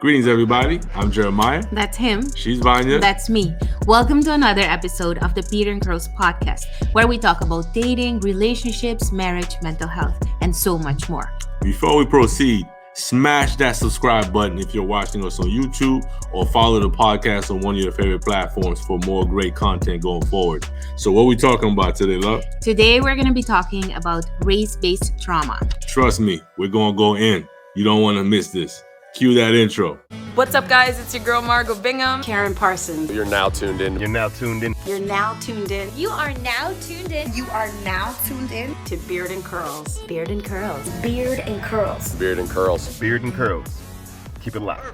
Greetings, everybody. I'm Jeremiah. That's him. She's Vania. That's me. Welcome to another episode of the Peter and Crows podcast, where we talk about dating, relationships, marriage, mental health, and so much more. Before we proceed, smash that subscribe button if you're watching us on YouTube, or follow the podcast on one of your favorite platforms for more great content going forward. So what are we talking about today, love? Today, we're going to be talking about race-based trauma. Trust me, we're going to go in. You don't want to miss this. Cue that intro. What's up, guys? It's your girl, Margot Bingham. Karen Parsons. You're now tuned in. You're now tuned in. You are now tuned in. You are now tuned in to Beard and Curls. Beard and Curls. Beard and Curls. Beard and Curls. Beard and Curls. Keep it locked.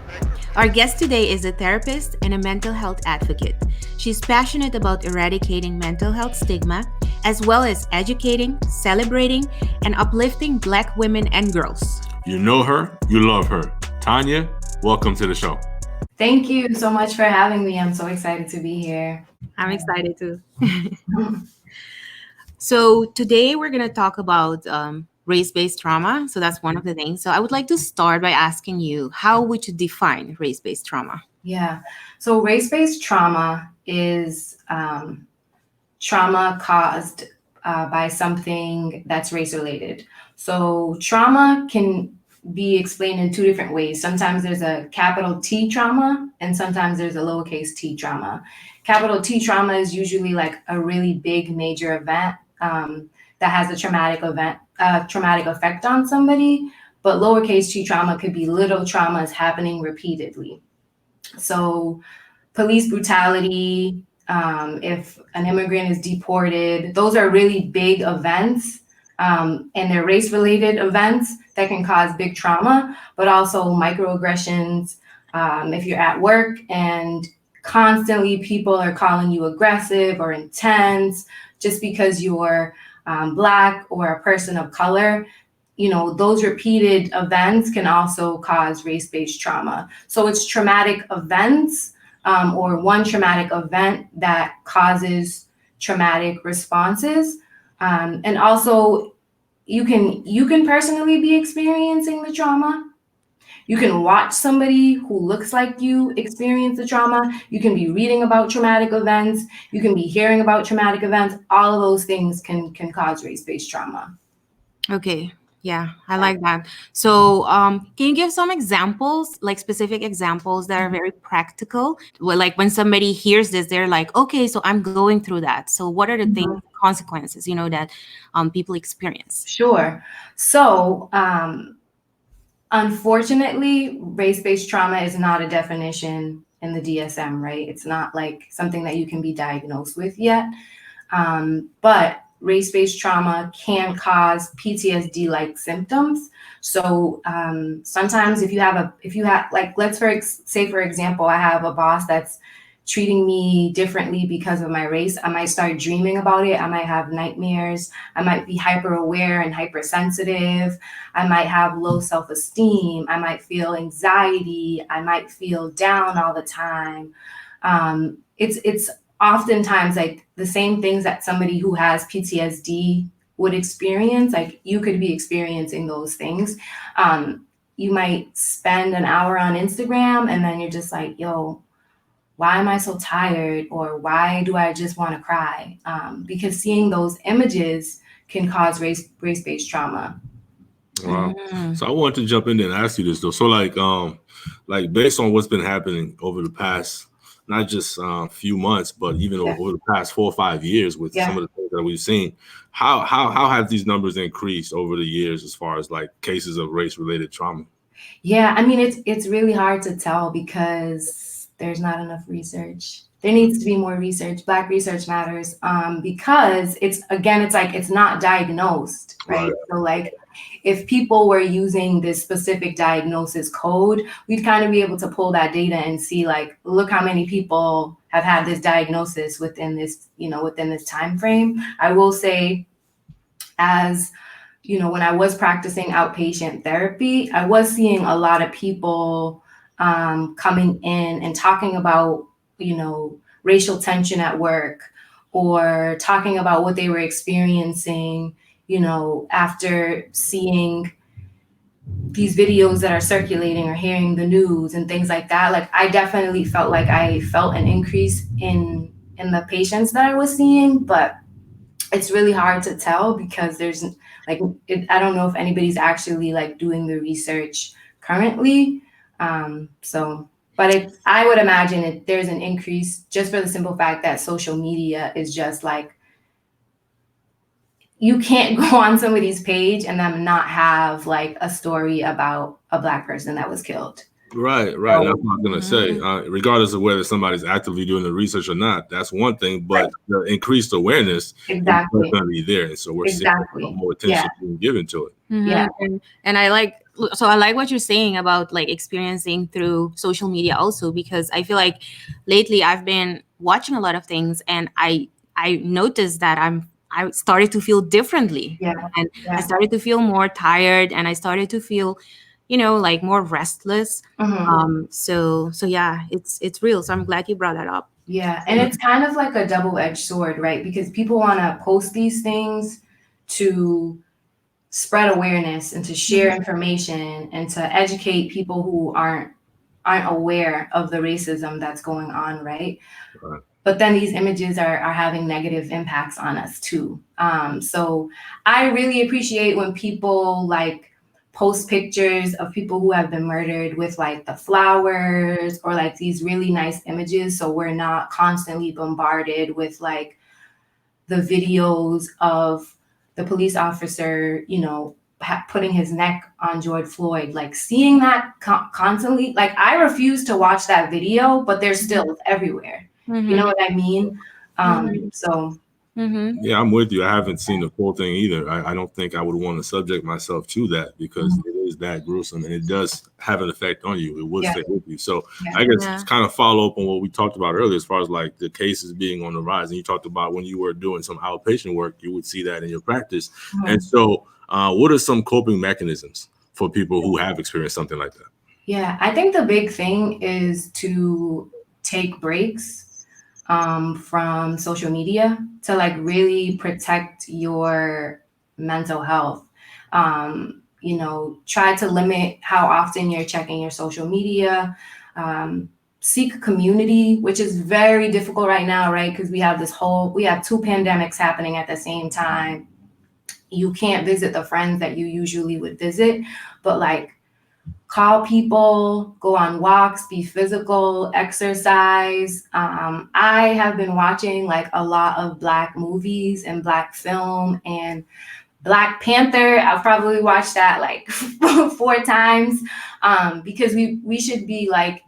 Our guest today is a therapist and a mental health advocate. She's passionate about eradicating mental health stigma, as well as educating, celebrating, and uplifting Black women and girls. You know her, you love her. Tania, welcome to the show. Thank you so much for having me. I'm so excited to be here. I'm excited too. So today we're going to talk about race-based trauma. So that's one of the things. So I would like to start by asking you, how would you define race-based trauma? Yeah. So race-based trauma is trauma caused by something that's race-related. So trauma can be explained in two different ways. Sometimes there's a capital T trauma and sometimes there's a lowercase t trauma. Capital T trauma is usually like a really big major event that has a traumatic effect on somebody, but lowercase t trauma could be little traumas happening repeatedly. So police brutality, if an immigrant is deported, those are really big events. And they're race-related events that can cause big trauma, but also microaggressions. If you're at work and constantly people are calling you aggressive or intense just because you're Black or a person of color, you know, those repeated events can also cause race-based trauma. So it's traumatic events or one traumatic event that causes traumatic responses. And also, you can personally be experiencing the trauma. You can watch somebody who looks like you experience the trauma. You can be reading about traumatic events. You can be hearing about traumatic events. All of those things can cause race-based trauma. Okay. Yeah, I like that. So can you give some examples, like specific examples that are very practical? Well, like when somebody hears this, they're like, okay, so I'm going through that. So what are the things, consequences, you know, that people experience? Sure. So unfortunately, race-based trauma is not a definition in the DSM, right? It's not like something that you can be diagnosed with yet. But race-based trauma can cause PTSD-like symptoms. So sometimes if you have like, say for example, I have a boss that's treating me differently because of my race. I might start dreaming about it. I might have nightmares. I might be hyper aware and hypersensitive. I might have low self-esteem. I might feel anxiety. I might feel down all the time. It's oftentimes like the same things that somebody who has PTSD would experience. Like you could be experiencing those things. You might spend an hour on Instagram and then you're just like, yo, why am I so tired? Or why do I just want to cry? Because seeing those images can cause race-based trauma. Wow. So I want to jump in there and ask you this though. So like based on what's been happening over the past, not just a few months, but even over the past 4 or 5 years with some of the things that we've seen, how have these numbers increased over the years as far as like cases of race-related trauma? Yeah, I mean, it's really hard to tell because there's not enough research. There needs to be more research. Black research matters because it's not diagnosed, right? So like if people were using this specific diagnosis code, we'd kind of be able to pull that data and see like, look how many people have had this diagnosis within this time frame. I will say, as you know, when I was practicing outpatient therapy, I was seeing a lot of people coming in and talking about, you know, racial tension at work or talking about what they were experiencing, you know, after seeing these videos that are circulating or hearing the news and things like that, like I definitely felt like I felt an increase in the patients that I was seeing, but it's really hard to tell because there's like I don't know if anybody's actually like doing the research currently. But I would imagine there's an increase just for the simple fact that social media is just like, you can't go on somebody's page and them not have like a story about a Black person that was killed. Right. That's what I'm going to say. Regardless of whether somebody's actively doing the research or not, that's one thing. But the increased awareness is definitely there, and so we're seeing more attention being given to it. Yeah, and I like what you're saying about like experiencing through social media also, because I feel like lately I've been watching a lot of things, and I noticed that I started to feel differently, and I started to feel more tired, and I started to feel, like more restless. So yeah, it's real. So I'm glad you brought that up. Yeah, and it's kind of like a double-edged sword, right? Because people want to post these things to spread awareness and to share information and to educate people who aren't aware of the racism that's going on, right? But then these images are having negative impacts on us too. So I really appreciate when people like post pictures of people who have been murdered with like the flowers or like these really nice images, so we're not constantly bombarded with like the videos of the police officer, putting his neck on George Floyd, like seeing that constantly. Like I refuse to watch that video, but they're still everywhere. You know what I mean? So. Yeah, I'm with you. I haven't seen the full thing either. I don't think I would want to subject myself to that because it is that gruesome and it does have an effect on you. It will stay with you. So I guess it's kind of follow up on what we talked about earlier as far as like the cases being on the rise. And you talked about when you were doing some outpatient work, you would see that in your practice. And so what are some coping mechanisms for people who have experienced something like that? Yeah, I think the big thing is to take breaks from social media to like really protect your mental health. Try to limit how often you're checking your social media. Seek community, which is very difficult right now, right? Because we have two pandemics happening at the same time. You can't visit the friends that you usually would visit, but like call people, go on walks, be physical, exercise. I have been watching like a lot of Black movies and Black film, and Black Panther. I've probably watched that like 4 times because we should be like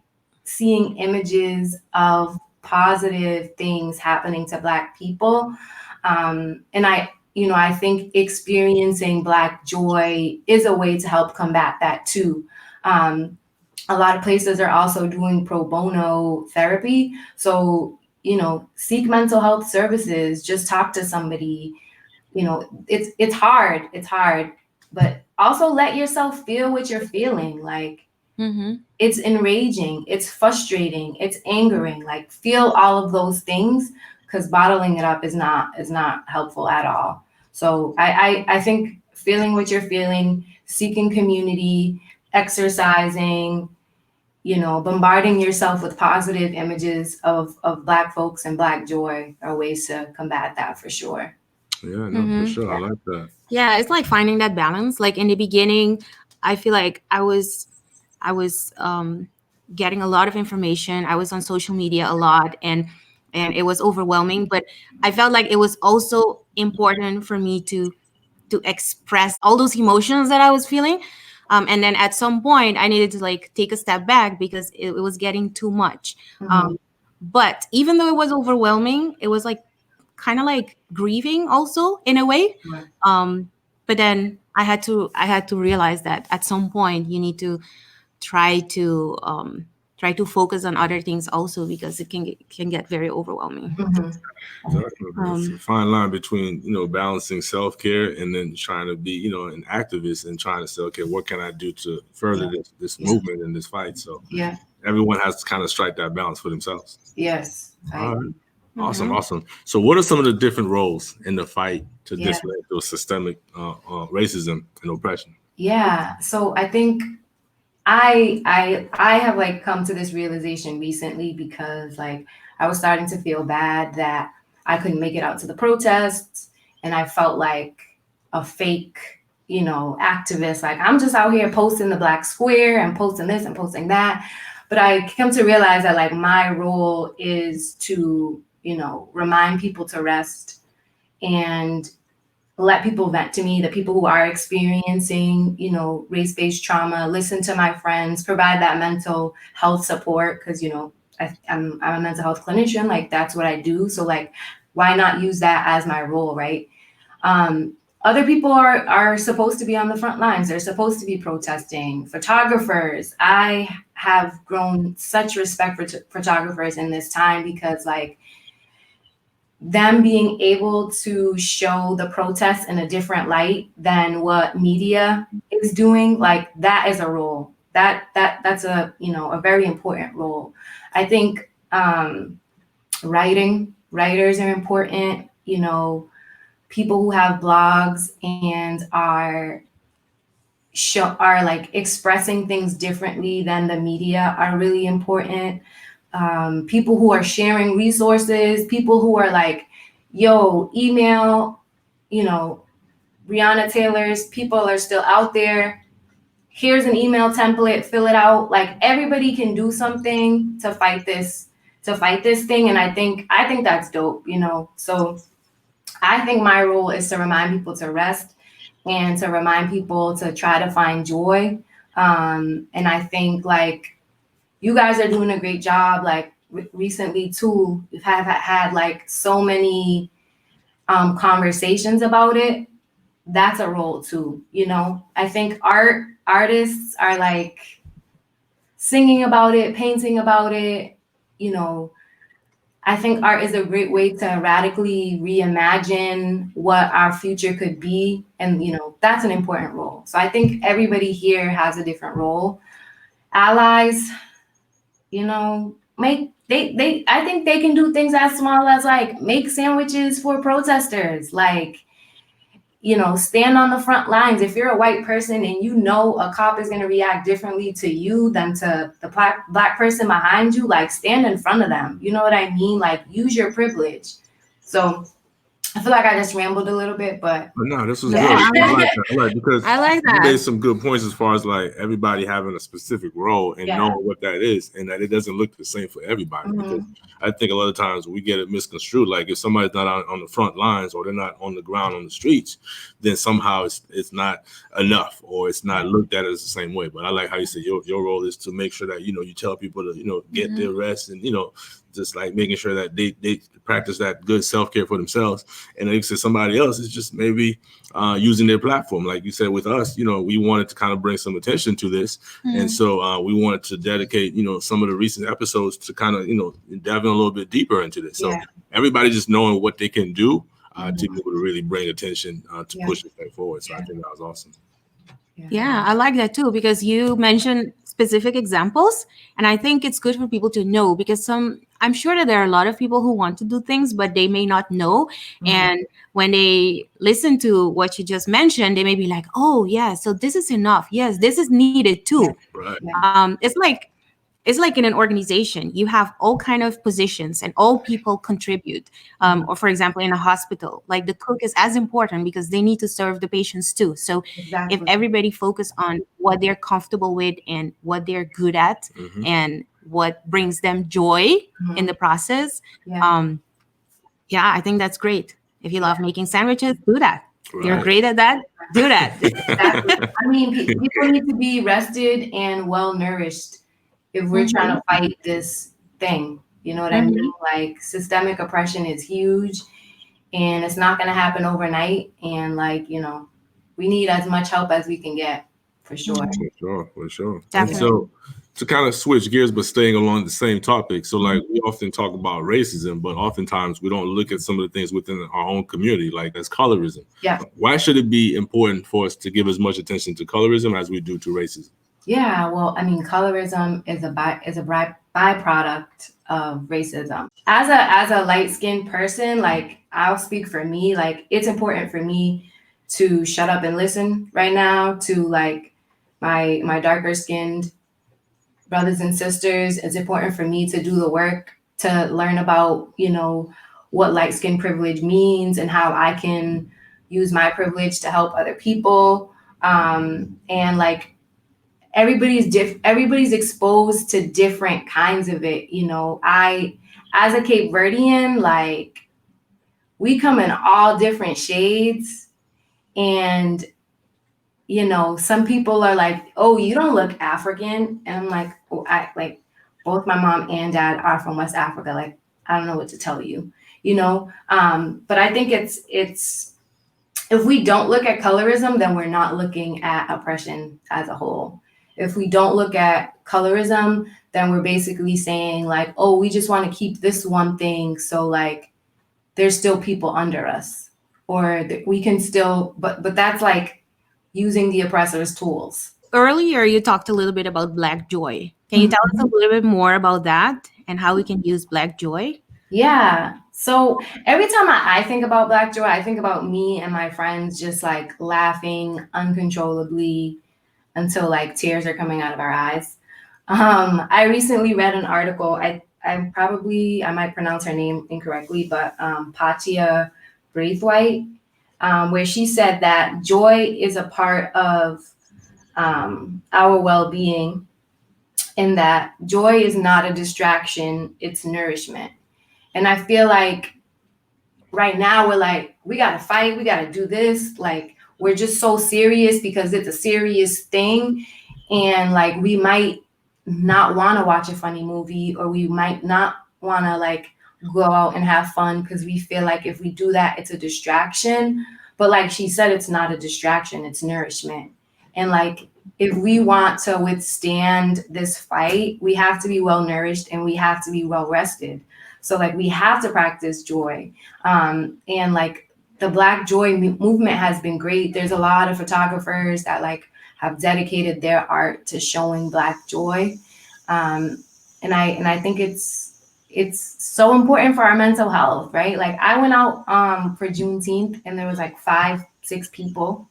seeing images of positive things happening to Black people. And I think experiencing Black joy is a way to help combat that too. A lot of places are also doing pro bono therapy. So, seek mental health services, just talk to somebody. It's hard, but also let yourself feel what you're feeling. Like it's enraging, it's frustrating, it's angering, like feel all of those things, because bottling it up is not helpful at all. So I think feeling what you're feeling, seeking community, exercising, bombarding yourself with positive images of Black folks and Black joy are ways to combat that for sure. Yeah, no, for sure. I like that. Yeah, it's like finding that balance. Like in the beginning, I feel like I was getting a lot of information. I was on social media a lot, and it was overwhelming. But I felt like it was also important for me to express all those emotions that I was feeling. And then at some point, I needed to like take a step back because it was getting too much. But even though it was overwhelming, it was like kind of like grieving also in a way. But then I had to realize that at some point you need to try to focus on other things also, because it can get very overwhelming. It's a fine line between balancing self-care and then trying to be an activist and trying to say, okay, what can I do to further this movement and this fight? So everyone has to kind of strike that balance for themselves. Yes. All right. Awesome. So what are some of the different roles in the fight to dismantle systemic racism and oppression? Yeah. So I think I have like come to this realization recently because like I was starting to feel bad that I couldn't make it out to the protests, and I felt like a fake, activist. Like I'm just out here posting the black square and posting this and posting that. But I come to realize that like my role is to, remind people to rest and let people vent to me, the people who are experiencing, race-based trauma, listen to my friends, provide that mental health support. Cause I'm a mental health clinician, like that's what I do. So like, why not use that as my role, right? Other people are supposed to be on the front lines. They're supposed to be protesting. Photographers, I have grown such respect for photographers in this time because like, them being able to show the protests in a different light than what media is doing, like that is a role that's a a very important role. I think writers are important, people who have blogs and are like expressing things differently than the media are really important. People who are sharing resources, people who are like, yo, email, Breonna Taylor's people are still out there. Here's an email template, fill it out. Like everybody can do something to fight this thing. And I think that's dope, So I think my role is to remind people to rest and to remind people to try to find joy. And I think like, you guys are doing a great job. Like recently too, we've had like so many conversations about it. That's a role too, I think artists are like singing about it, painting about it. I think art is a great way to radically reimagine what our future could be. And, that's an important role. So I think everybody here has a different role. Allies, I think they can do things as small as like make sandwiches for protesters, like, stand on the front lines. If you're a white person and a cop is going to react differently to you than to the black person behind you, like stand in front of them. You know what I mean? Like use your privilege. So I feel like I just rambled a little bit, but no, this was Yeah. good. I like that. I like because I like you that. made some good points as far as like everybody having a specific role and Yeah. knowing what that is, and that it doesn't look the same for everybody. Mhm. Because I think a lot of times we get it misconstrued. Like if somebody's not on the front lines or they're not on the ground on the streets, then somehow it's not enough or it's not looked at as the same way. But I like how you said your role is to make sure that you tell people to get their rest and just like making sure that they practice that good self-care for themselves. And like you said, somebody else is just maybe using their platform. Like you said, with us, we wanted to kind of bring some attention to this. And so we wanted to dedicate, some of the recent episodes to kind of, dive in a little bit deeper into this. So everybody just knowing what they can do to be able to really bring attention to push this thing forward. So I think that was awesome. Yeah, I like that too, because you mentioned specific examples. And I think it's good for people to know, because I'm sure that there are a lot of people who want to do things, but they may not know. Mm-hmm. And when they listen to what you just mentioned, they may be like, oh yeah, so this is enough. Yes, this is needed too. Right. It's like in an organization, you have all kind of positions and all people contribute. Or for example, in a hospital, like the cook is as important because they need to serve the patients too. So if everybody focus on what they're comfortable with and what they're good at and what brings them joy in the process, I think that's great. If you love making sandwiches, do that. Right. You're great at that, do that. I mean, people need to be rested and well nourished if we're trying to fight this thing. You know what I mean? Like systemic oppression is huge and it's not going to happen overnight. And like, we need as much help as we can get, for sure. For sure. And so to kind of switch gears, but staying along the same topic. So like we often talk about racism, but oftentimes we don't look at some of the things within our own community, like as colorism. Yeah. Why should it be important for us to give as much attention to colorism as we do to racism? Yeah, well, I mean, colorism is a byproduct of racism. As a light-skinned person, like I'll speak for me, like it's important for me to shut up and listen right now to like my darker skinned brothers and sisters. It's important for me to do the work to learn about, you know, what light skin privilege means and how I can use my privilege to help other people. And like everybody's exposed to different kinds of it. You know, as a Cape Verdean, like we come in all different shades, and you know, some people are like, oh, you don't look African. And I'm like, oh, I like both my mom and dad are from West Africa. Like, I don't know what to tell you, you know? But I think it's, if we don't look at colorism, then we're not looking at oppression as a whole. If we don't look at colorism, then we're basically saying like, oh, we just want to keep this one thing. So like, there's still people under us, or we can still, but that's like, using the oppressor's tools. Earlier, you talked a little bit about Black joy. Can you tell us a little bit more about that and how we can use Black joy? Yeah. So every time I think about Black joy, I think about me and my friends just like laughing uncontrollably until like tears are coming out of our eyes. I recently read an article. I might pronounce her name incorrectly, but Patia Braithwaite, where she said that joy is a part of our well-being, and that joy is not a distraction, it's nourishment. And I feel like right now we're like, we got to fight, we got to do this. Like, we're just so serious because it's a serious thing. And like, we might not want to watch a funny movie, or we might not want to like go out and have fun because we feel like if we do that, it's a distraction. But like she said, it's not a distraction, it's nourishment. And like, if we want to withstand this fight, we have to be well nourished and we have to be well rested. So like, we have to practice joy. And like, the Black joy movement has been great. There's a lot of photographers that like have dedicated their art to showing Black joy. And I think it's so important for our mental health, right? Like, I went out for Juneteenth and there was like 5-6 people.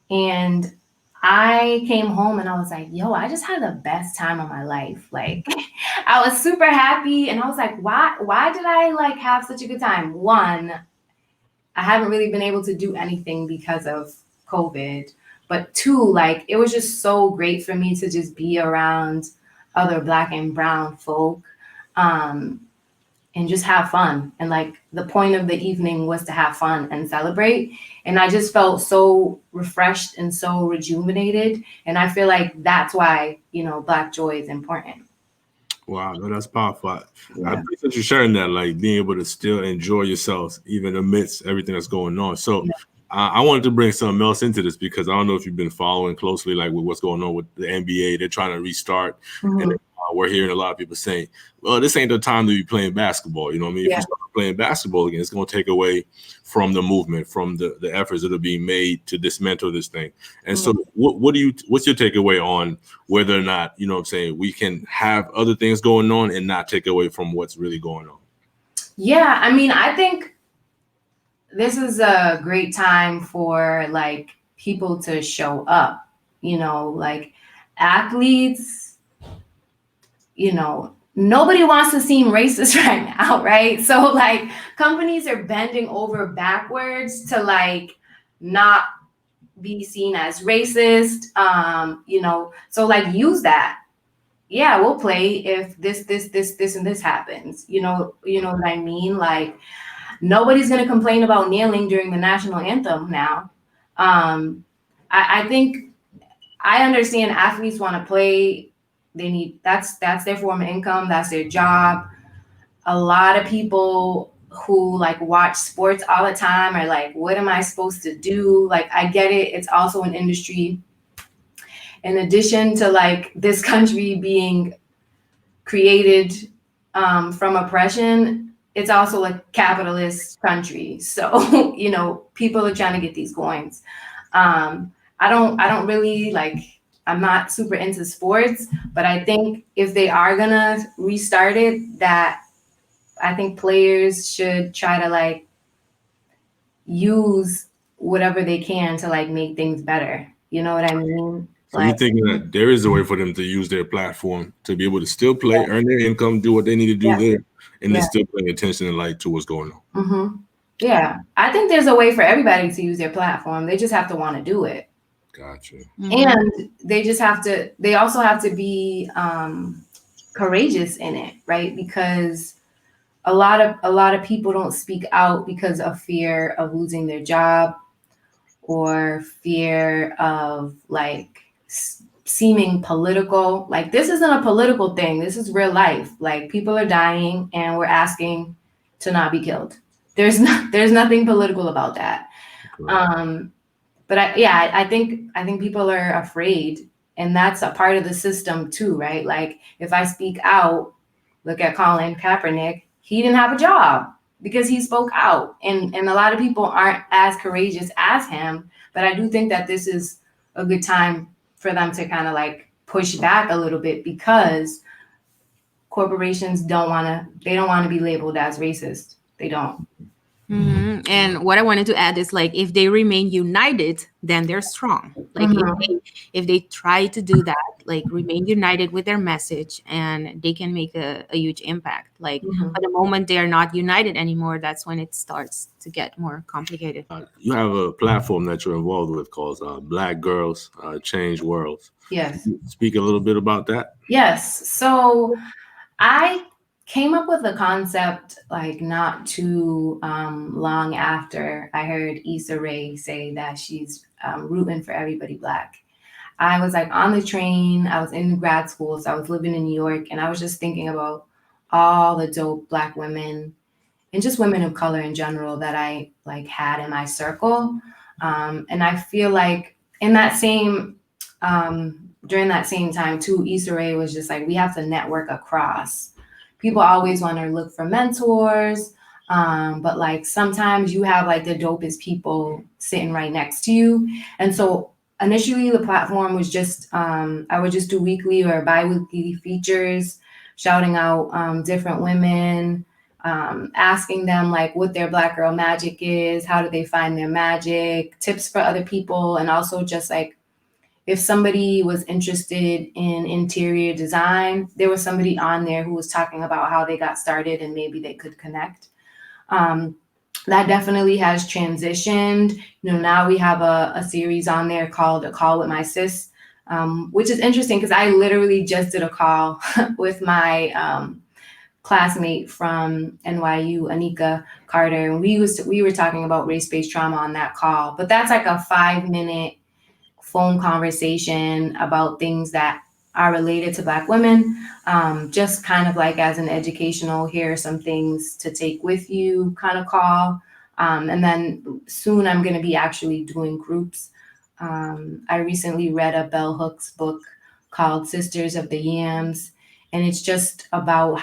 And I came home and I was like, yo, I just had the best time of my life. Like, I was super happy. And I was like, why did I like have such a good time? One, I haven't really been able to do anything because of COVID. But two, like, it was just so great for me to just be around other Black and brown folk, and just have fun. And like, the point of the evening was to have fun and celebrate. And I just felt so refreshed and so rejuvenated. And I feel like that's why, you know, Black joy is important. Wow, no, that's powerful. I appreciate you sharing that, like being able to still enjoy yourselves even amidst everything that's going on. So I wanted to bring something else into this, because I don't know if you've been following closely, like with what's going on with the NBA. They're trying to restart, and we're hearing a lot of people saying, well, this ain't the time to be playing basketball. You know what I mean? If you start playing basketball again, it's going to take away from the movement, from the efforts that are being made to dismantle this thing. And so what's your takeaway on whether or not, you know what I'm saying, we can have other things going on and not take away from what's really going on? Yeah, I mean, I think this is a great time for like people to show up, you know, like athletes, you know, nobody wants to seem racist right now, right? So like, companies are bending over backwards to like not be seen as racist, you know, so like, use that. Yeah, we'll play if this and this happens, you know what I mean? Like, nobody's going to complain about kneeling during the national anthem now. I think I understand athletes want to play. They need, that's their form of income. That's their job. A lot of people who like watch sports all the time are like, what am I supposed to do? Like, I get it. It's also an industry. In addition to like this country being created from oppression, it's also a capitalist country. So, you know, people are trying to get these coins. I don't really like, I'm not super into sports, but I think if they are gonna restart it, that I think players should try to like use whatever they can to like make things better. You know what I mean? So you're thinking that there is a way for them to use their platform to be able to still play, earn their income, do what they need to do there, and then still bring attention and light to what's going on. Mm-hmm. Yeah, I think there's a way for everybody to use their platform. They just have to want to do it. Gotcha. And they also have to be courageous in it, right? Because a lot of people don't speak out because of fear of losing their job or fear of like seeming political. Like, this isn't a political thing. This is real life. Like, people are dying and we're asking to not be killed. There's nothing political about that. But I think people are afraid, and that's a part of the system too, right? Like, if I speak out, look at Colin Kaepernick, he didn't have a job because he spoke out, and a lot of people aren't as courageous as him. But I do think that this is a good time for them to kind of like push back a little bit, because corporations don't want to be labeled as racist. They don't. Mm-hmm. And what I wanted to add is, like, if they remain united, then they're strong. Like, if they try to do that, like, remain united with their message, and they can make a huge impact. Like, but the moment they are not united anymore, that's when it starts to get more complicated. You have a platform that you're involved with called Black Girls Change Worlds. Yes. Speak a little bit about that. Yes. So I came up with the concept like not too long after I heard Issa Rae say that she's rooting for everybody Black. I was like on the train, I was in grad school, so I was living in New York, and I was just thinking about all the dope Black women and just women of color in general that I like had in my circle. And I feel like in that same, during that same time too, Issa Rae was just like, we have to network across. People always want to look for mentors, but like sometimes you have like the dopest people sitting right next to you. And so initially the platform was just, I would just do weekly or bi-weekly features, shouting out different women, asking them like what their Black girl magic is, how do they find their magic, tips for other people, and also just like, if somebody was interested in interior design, there was somebody on there who was talking about how they got started and maybe they could connect. That definitely has transitioned. You know, now we have a series on there called A Call with My Sis, which is interesting because I literally just did a call with my classmate from NYU, Anika Carter, and we were talking about race-based trauma on that call. But that's like a 5-minute phone conversation about things that are related to Black women, just kind of like as an educational, here are some things to take with you kind of call. And then soon I'm going to be actually doing groups. I recently read a Bell Hooks book called Sisters of the Yams, and it's just about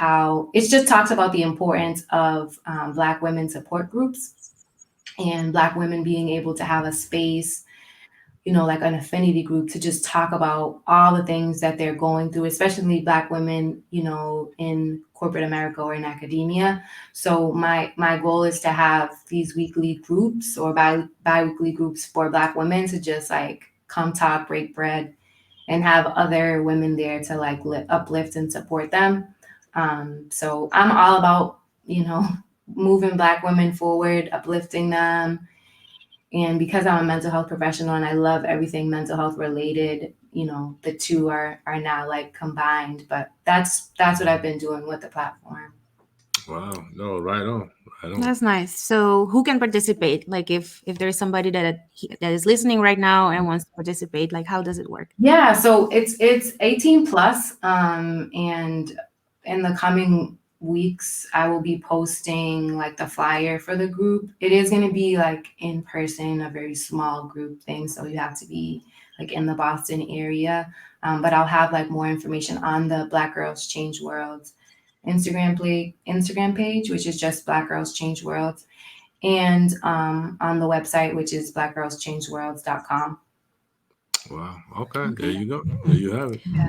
it just talks about the importance of Black women support groups and Black women being able to have a space, you know, like an affinity group to just talk about all the things that they're going through, especially Black women, you know, in corporate America or in academia. So my goal is to have these weekly groups or bi-weekly groups for Black women to just like come talk, break bread, and have other women there to like uplift and support them. So I'm all about, you know, moving Black women forward, uplifting them. And because I'm a mental health professional and I love everything mental health related, you know, the two are now like combined. But that's what I've been doing with the platform. Wow. No, right on. That's nice. So who can participate? Like if there's somebody that is listening right now and wants to participate, like how does it work? Yeah, so it's 18 plus. And in the coming weeks, I will be posting like the flyer for the group. It is going to be like in person, a very small group thing. So you have to be like in the Boston area. But I'll have like more information on the Black Girls Change Worlds Instagram page, which is just Black Girls Change Worlds, and on the website, which is blackgirlschangeworlds.com. Wow. Okay. There you go. There you have it. Yeah.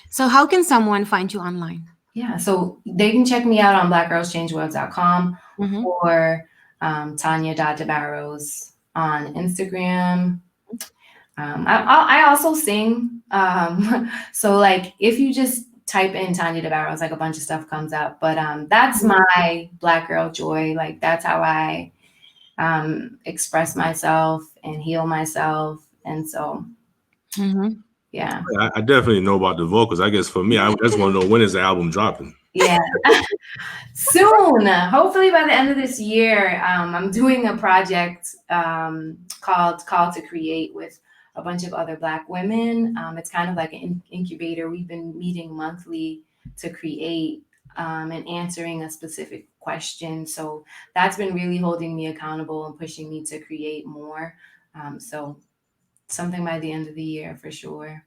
So how can someone find you online? Yeah, so they can check me out on blackgirlschangeworlds.com or Tania DeBarros on Instagram. I also sing. So like if you just type in Tania DeBarros, like a bunch of stuff comes up. But that's my Black girl joy. Like that's how I express myself and heal myself. And so yeah. I definitely know about the vocals. I guess for me, I just want to know, when is the album dropping? Yeah. Soon, hopefully by the end of this year. I'm doing a project called Call to Create with a bunch of other Black women. It's kind of like an incubator. We've been meeting monthly to create and answering a specific question. So that's been really holding me accountable and pushing me to create more. So something by the end of the year for sure.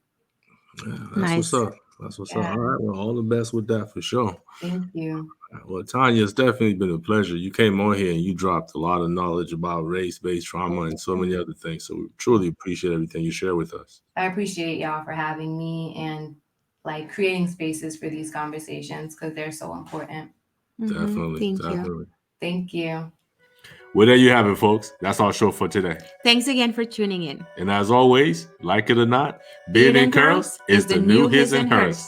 Yeah, that's what's up. That's what's up. All right. Well, all the best with that for sure. Thank you. Well, Tania, it's definitely been a pleasure. You came on here and you dropped a lot of knowledge about race-based trauma and so many other things. So we truly appreciate everything you share with us. I appreciate y'all for having me and like creating spaces for these conversations because they're so important. Definitely. Thank you. Well, there you have it, folks. That's our show for today. Thanks again for tuning in. And as always, like it or not, beard and curls is the new his and hers.